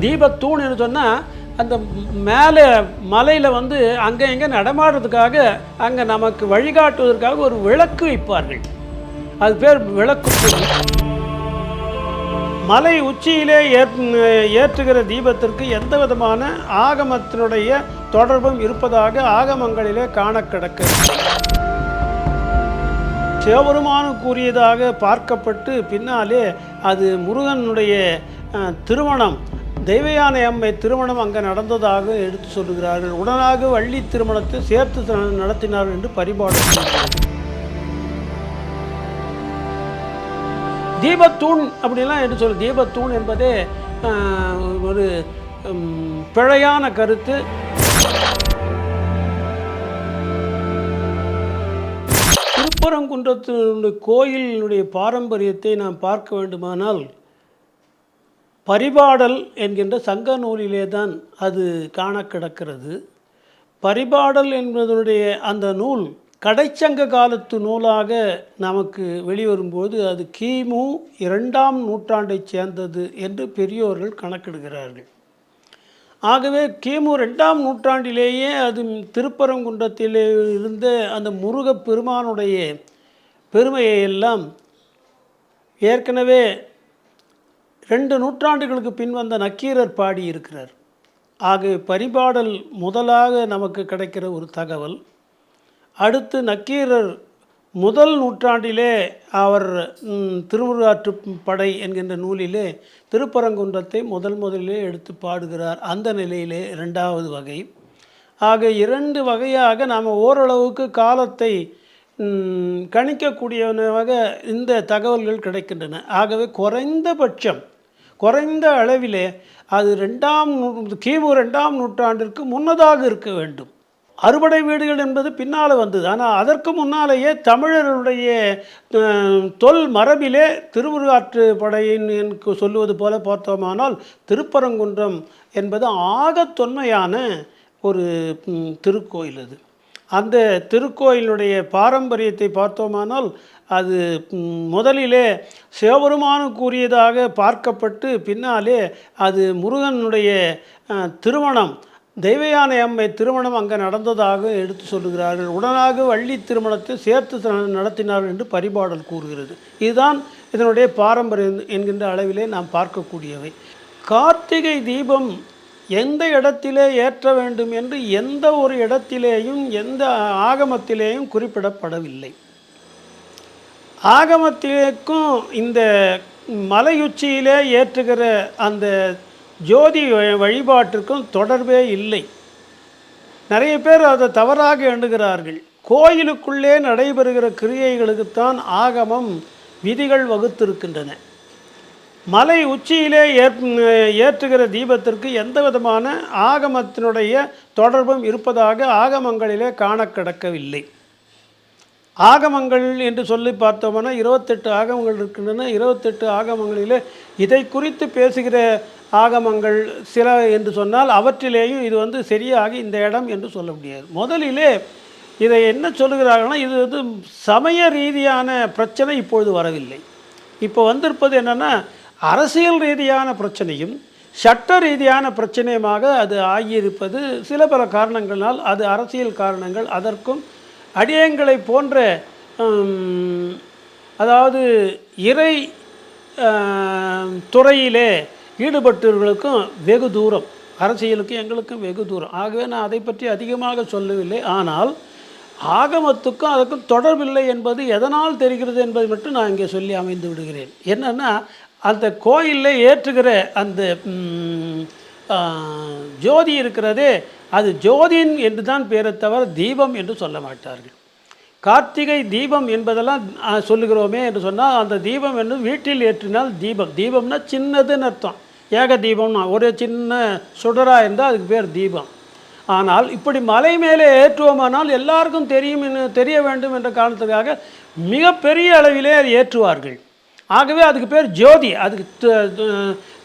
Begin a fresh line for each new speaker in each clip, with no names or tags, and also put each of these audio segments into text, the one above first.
தீபத்தூண் என்று சொன்னால் அந்த மேலே மலையில் வந்து அங்கே இங்கே நடமாடுறதுக்காக அங்கே நமக்கு வழிகாட்டுவதற்காக ஒரு விளக்கு வைப்பார்கள். அது பேர் விளக்கு. மலை உச்சியிலே ஏற்றுகிற தீபத்திற்கு எந்த விதமான ஆகமத்தினுடைய தொடர்பும் இருப்பதாக ஆகமங்களிலே காண கிடக்கிறது. சிவபெருமானுக்கு கூறியதாக பார்க்கப்பட்டு பின்னாலே அது முருகனுடைய திருமணம், தெய்வயானை அம்மை திருமணம் அங்கே நடந்ததாக எடுத்து சொல்லுகிறார்கள். உடனாக வள்ளி திருமணத்தை சேர்த்து நடத்தினார்கள் என்று பரிபாடு. தீபத்தூண் அப்படிலாம் எடுத்து சொல்லு. தீபத்தூண் என்பதே ஒரு பிழையான கருத்து. திருப்பரங்குன்றத்தினுடைய கோயிலினுடைய பாரம்பரியத்தை நாம் பார்க்க வேண்டுமானால் பரிபாடல் என்கின்ற சங்க நூலிலே தான் அது காண கிடக்கிறது. பரிபாடல் என்பதனுடைய அந்த நூல் கடைச்சங்க காலத்து நூலாக நமக்கு வெளிவரும்போது அது கிமு 2ஆம் நூற்றாண்டைச் சேர்ந்தது என்று பெரியோர்கள் கணக்கிடுகிறார்கள். ஆகவே கிமு 2ஆம் நூற்றாண்டிலேயே அது திருப்பரங்குன்றத்திலே இருந்த அந்த முருகப் பெருமானுடைய பெருமையை எல்லாம் ஏற்கனவே 2 நூற்றாண்டுகளுக்கு பின் வந்த நக்கீரர் பாடியிருக்கிறார். ஆகவே பரிபாடல் முதலாக நமக்கு கிடைக்கிற ஒரு தகவல். அடுத்து நக்கீரர் 1 நூற்றாண்டிலே அவர் திருமுருகாற்று படை என்கின்ற நூலிலே திருப்பரங்குன்றத்தை முதலிலே எடுத்து பாடுகிறார். அந்த நிலையிலே 2வது வகை. ஆக 2 வகையாக நாம் ஓரளவுக்கு காலத்தை கணிக்கக்கூடியவனாக இந்த தகவல்கள் கிடைக்கின்றன. ஆகவே குறைந்த அளவிலே அது கிமு 2ஆம் நூற்றாண்டிற்கு முன்னதாக இருக்க வேண்டும். அறுபடை வீடுகள் என்பது பின்னால் வந்தது. ஆனால் அதற்கு முன்னாலேயே தமிழர்களுடைய தொல் மரபிலே திருமுருகாற்று படையின் சொல்லுவது போல பார்த்தோமானால் திருப்பரங்குன்றம் என்பது ஆக தொன்மையான ஒரு திருக்கோயில். அது அந்த திருக்கோயிலுடைய பாரம்பரியத்தை பார்த்தோமானால் அது முதலிலே சிவபெருமானுக்கு கூறியதாக பார்க்கப்பட்டு பின்னாலே அது முருகனுடைய திருமணம், தெய்வயானை அம்மை திருமணம் அங்கே நடந்ததாக எடுத்து சொல்லுகிறார்கள். உடனாக வள்ளி திருமணத்தை சேர்த்து நடத்தினார்கள் என்று பரிபாடல் கூறுகிறது. இதுதான் இதனுடைய பாரம்பரியம் என்கின்ற அளவிலே நாம் பார்க்கக்கூடியவை. கார்த்திகை தீபம் எந்த இடத்திலே ஏற்ற வேண்டும் என்று எந்த ஒரு இடத்திலேயும் எந்த ஆகமத்திலேயும் குறிப்பிடப்படவில்லை. ஆகமத்திலேக்கும் இந்த மலையுச்சியிலே ஏற்றுகிற அந்த ஜோதி வழிபாட்டிற்கும் தொடர்பே இல்லை. நிறைய பேர் அதை தவறாக எண்ணுகிறார்கள். கோயிலுக்குள்ளே நடைபெறுகிற கிரியைகளுக்குத்தான் ஆகமம் விதிகள் வகுத்திருக்கின்றன. மலை உச்சியிலே ஏற்றுகிற தீபத்திற்கு எந்த விதமான ஆகமத்தினுடைய தொடர்பும் இருப்பதாக ஆகமங்களிலே காண கிடக்கவில்லை. ஆகமங்கள் என்று சொல்லி பார்த்தோம்னா 28 ஆகமங்கள் இருக்கின்றன. 28 ஆகமங்களிலே இதை குறித்து பேசுகிற ஆகமங்கள் சில என்று சொன்னால் அவற்றிலேயும் இது சரியாக இந்த இடம் என்று சொல்ல முடியாது. முதலிலே இதை என்ன சொல்லுகிறார்கள்னா, இது சமய ரீதியான பிரச்சனை இப்பொழுது வரவில்லை. இப்போ வந்திருப்பது என்னென்னா அரசியல் ரீதியான பிரச்சனையும் சட்ட ரீதியான பிரச்சனையுமாக அது ஆகியிருப்பது சில பல காரணங்களால். அது அரசியல் காரணங்கள். அதற்கும் அடியங்களை போன்ற அதாவது இறை துறையிலே ஈடுபட்டவர்களுக்கும் வெகு தூரம், அரசியலுக்கும் எங்களுக்கும் வெகு தூரம். ஆகவே நான் அதை பற்றி அதிகமாக சொல்லவில்லை. ஆனால் ஆகமத்துக்கும் அதற்கும் தொடர்பில்லை என்பது எதனால் தெரிகிறது என்பதை மட்டும் நான் இங்கே சொல்லி அமைந்து விடுகிறேன். என்னென்னா, அந்த கோயிலில் ஏற்றுகிற அந்த ஜோதி இருக்கிறதே, அது ஜோதின் என்று தான் பேரை தவிர தீபம் என்று சொல்ல மாட்டார்கள். கார்த்திகை தீபம் என்பதெல்லாம் சொல்லுகிறோமே என்று சொன்னால், அந்த தீபம் என்று வீட்டில் ஏற்றினால் தீபம். தீபம்னா சின்னதுன்னு அர்த்தம். ஏக தீபம்னா ஒரு சின்ன சுடராக இருந்தால் அதுக்கு பேர் தீபம். ஆனால் இப்படி மலை மேலே ஏற்றுவோமானால் எல்லாருக்கும் தெரிய வேண்டும் என்ற காரணத்துக்காக மிகப்பெரிய அளவிலே அது ஏற்றுவார்கள். ஆகவே அதுக்கு பேர் ஜோதி. அதுக்கு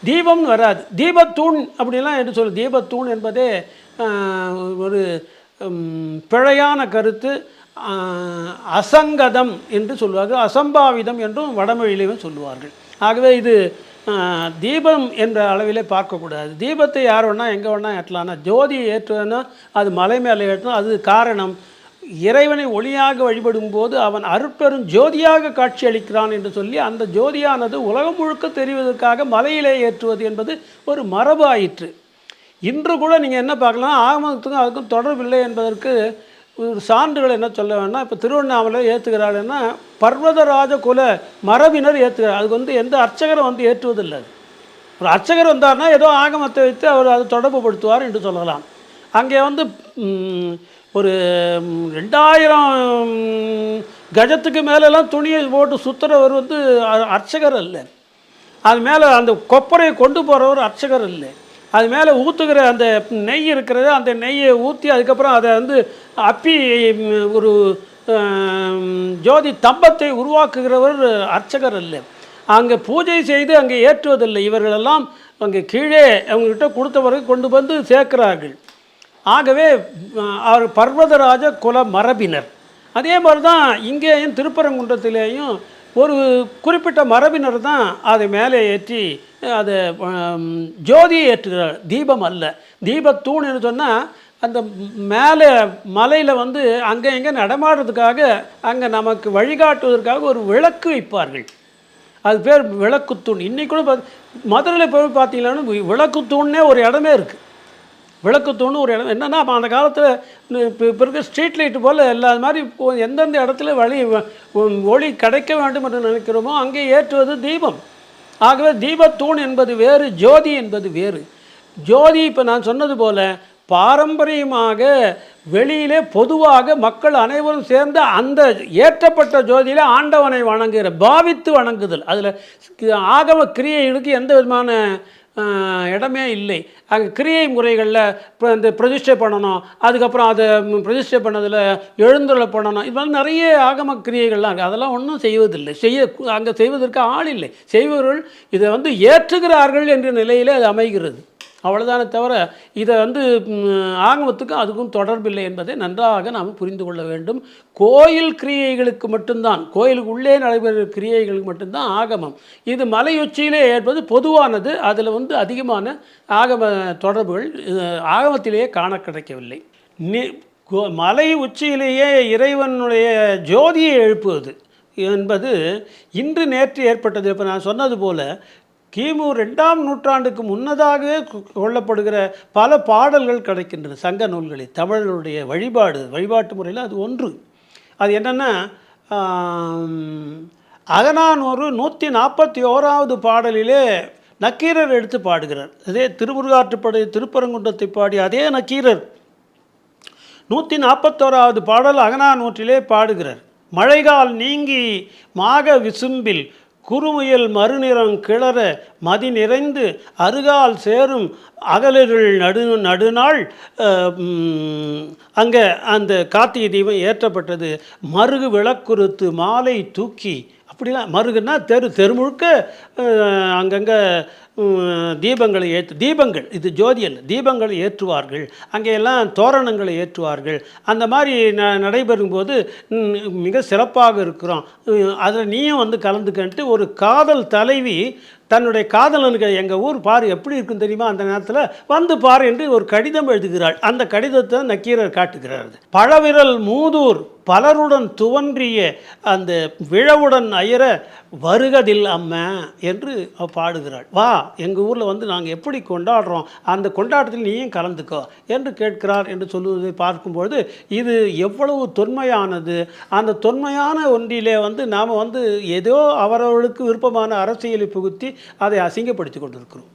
தீபம்னு வராது. தீபத்தூண் அப்படிலாம் என்று சொல்லு. தீபத்தூண் என்பதே ஒரு பிழையான கருத்து. அசங்கதம் என்று சொல்லுவார்கள். அசம்பாவிதம் என்றும் வடமொழியிலேயும் சொல்லுவார்கள். ஆகவே இது தீபம் என்ற அளவிலே பார்க்கக்கூடாது. தீபத்தை யார் வேணால் எங்கே வேணால் ஏற்றலாம்னா, ஜோதியை ஏற்றுவதுன்னா அது மலை மேலே ஏற்றணும். அது காரணம், இறைவனை ஒளியாக வழிபடும் போது அவன் அருட்பெரும் ஜோதியாக காட்சி அளிக்கிறான் என்று சொல்லி, அந்த ஜோதியானது உலகம் முழுக்க தெரிவதற்காக மலையிலே ஏற்றுவது என்பது ஒரு மரபு ஆயிற்று. இன்று கூட நீங்கள் என்ன பார்க்கலாம், ஆகமத்துக்கும் அதுக்கும் தொடர்பில்லை என்பதற்கு ஒரு சான்றுகள் என்ன சொல்ல வேணால், இப்போ திருவண்ணாமலை ஏற்றுகிறாள்னா பர்வதராஜ குல மரபினர் ஏற்றுகிறார். அதுக்கு எந்த அர்ச்சகரும் ஏற்றுவதில்லை. ஒரு அர்ச்சகர் வந்தார்னா ஏதோ ஆகமத்தை வைத்து அவர் அதை தொடர்பு படுத்துவார் என்று சொல்லலாம். அங்கே ஒரு 2000 கஜத்துக்கு மேலெல்லாம் துணியை போட்டு சுற்றுறவர் அர்ச்சகர் அல்ல. அது மேலே அந்த கொப்பரையை கொண்டு போகிறவர் அர்ச்சகர் இல்லை. அது மேலே ஊற்றுகிற அந்த நெய் இருக்கிறது, அந்த நெய்யை ஊற்றி அதுக்கப்புறம் அதை அப்பி ஒரு ஜோதி தம்பத்தை உருவாக்குகிறவர் அர்ச்சகர் அல்ல. அங்கே பூஜை செய்து அங்கே ஏற்றுவதில்லை. இவர்களெல்லாம் அங்கே கீழே அவங்கக்கிட்ட கொடுத்தவரை கொண்டு வந்து சேர்க்கிறார்கள். ஆகவே அவர் பர்வதராஜ குல மரபினர். அதே மாதிரி தான் இங்கேயும் திருப்பரங்குன்றத்திலேயும் ஒரு குறிப்பிட்ட மரபினர் தான் அதை மேலே ஏற்றி அதை ஜோதியை ஏற்றுகிறார், தீபம் அல்ல. தீபத்தூண் என்று சொன்னால் அந்த மேலே மலையில் அங்கே இங்கே நடமாடுறதுக்காக, அங்கே நமக்கு வழிகாட்டுவதற்காக ஒரு விளக்கு வைப்பார்கள். அது பேர் விளக்குத்தூண். இன்றைக்கி கூட மதுரையில் போய் பார்த்தீங்கன்னாலும் விளக்குத்தூண்ணே ஒரு இடமே இருக்குது. விளக்குத்தூண் ஒரு இடம் என்னென்னா, அந்த காலத்தில் இப்போ இருக்க ஸ்ட்ரீட் லைட்டு போல் எல்லா மாதிரி எந்தெந்த இடத்துல ஒளி கிடைக்க வேண்டும் என்று நினைக்கிறோமோ அங்கே ஏற்றுவது தீபம். ஆகவே தீபத்தூண் என்பது வேறு, ஜோதி என்பது வேறு. ஜோதி இப்போ நான் சொன்னது போல் பாரம்பரியமாக வெளியிலே பொதுவாக மக்கள் அனைவரும் சேர்ந்து அந்த ஏற்றப்பட்ட ஜோதியில் ஆண்டவனை வணங்குகிற பாவித்து வணங்குதல். அதில் ஆகம கிரியைகளுக்கு எந்த விதமான இடமே இல்லை. அங்கே கிரியை முறைகளில் இந்த பிரதிஷ்டை பண்ணணும், அதுக்கப்புறம் அதை பிரதிஷ்டை பண்ணதில் எழுந்துருளை பண்ணணும், இது மாதிரி நிறைய ஆகம கிரியைகள்லாம் இருக்குது. அதெல்லாம் ஒன்றும் செய்வதில்லை. அங்கே செய்வதற்கு ஆள் இல்லை. செய்பவர்கள் இதை ஏற்றுகிறார்கள் என்ற நிலையிலே அது அமைகிறது. அவ்வளோதானே தவிர இதை ஆகமத்துக்கும் அதுக்கும் தொடர்பில்லை என்பதை நன்றாக நாம் புரிந்து கொள்ள வேண்டும். கோயில் கிரியைகளுக்கு மட்டும்தான், கோயிலுக்கு உள்ளே நடைபெறுகிற கிரியைகளுக்கு மட்டும்தான் ஆகமம். இது மலையுச்சியிலே ஏற்பது பொதுவானது. அதில் அதிகமான ஆகம தொடர்புகள் ஆகமத்திலேயே காண கிடைக்கவில்லை. மலை உச்சியிலேயே இறைவனுடைய ஜோதியை எழுப்புவது என்பது இன்று நேற்று ஏற்பட்டது. இப்போ நான் சொன்னது போல் கிமு 2ஆம் நூற்றாண்டுக்கு முன்னதாகவே கொள்ளப்படுகிற பல பாடல்கள் கிடைக்கின்றன சங்க நூல்களில். தமிழர்களுடைய வழிபாட்டு முறையில் அது ஒன்று. அது என்னென்னா, அகநானூறு 141வது பாடலிலே நக்கீரர் எடுத்து பாடுகிறார். அதே திருமுருகாற்றுப்படை திருப்பரங்குன்றத்தை பாடி அதே நக்கீரர் 141வது பாடல் அகநானூற்றிலே பாடுகிறார். மழைகால் நீங்கி மாக விசும்பில் குறுமுயல் மறுநிறம் கிளற மதி நிறைந்து அருகால் சேரும் அகலிருள் நடுநாள் அங்கே அந்த கார்த்திகை தீபம் ஏற்றப்பட்டது. மருகு விளக்குறுத்து மாலை தூக்கி, அப்படிலாம் மருகுன்னா தெரு முழுக்க அங்கங்கே தீபங்களை தீபங்கள், இது ஜோதி அல்ல, தீபங்களை ஏற்றுவார்கள். அங்கேயெல்லாம் தோரணங்களை ஏற்றுவார்கள். அந்த மாதிரி நடைபெறும்போது மிக சிறப்பாக இருக்கிறோம், அதில் நீயும் கலந்துக்கிட்டு ஒரு காதல் தலைவி தன்னுடைய காதலனுக்கு எங்கள் ஊர் பாரு எப்படி இருக்குன்னு தெரியுமா, அந்த நேரத்தில் பாரு என்று ஒரு கடிதம் எழுதுகிறாள். அந்த கடிதத்தை நக்கீரர் காட்டுகிறார். பழவிரல் மூதூர் பலருடன் துவன்றிய அந்த விழவுடன் அயர வருகதில் அம்மா என்று பாடுகிறாள். வா, எங்கள் ஊரில் நாங்கள் எப்படி கொண்டாடுறோம், அந்த கொண்டாட்டத்தில் நீயும் கலந்துக்கோ என்று கேட்கிறார் என்று சொல்லுவதை பார்க்கும்பொழுது இது எவ்வளவு தொன்மையானது. அந்த தொன்மையான ஒன்றிலே நாம் ஏதோ அவரவர்களுக்கு விருப்பமான அரசியலை புகுத்தி அதை அசிங்கப்படுத்தி கொண்டிருக்கிறோம்.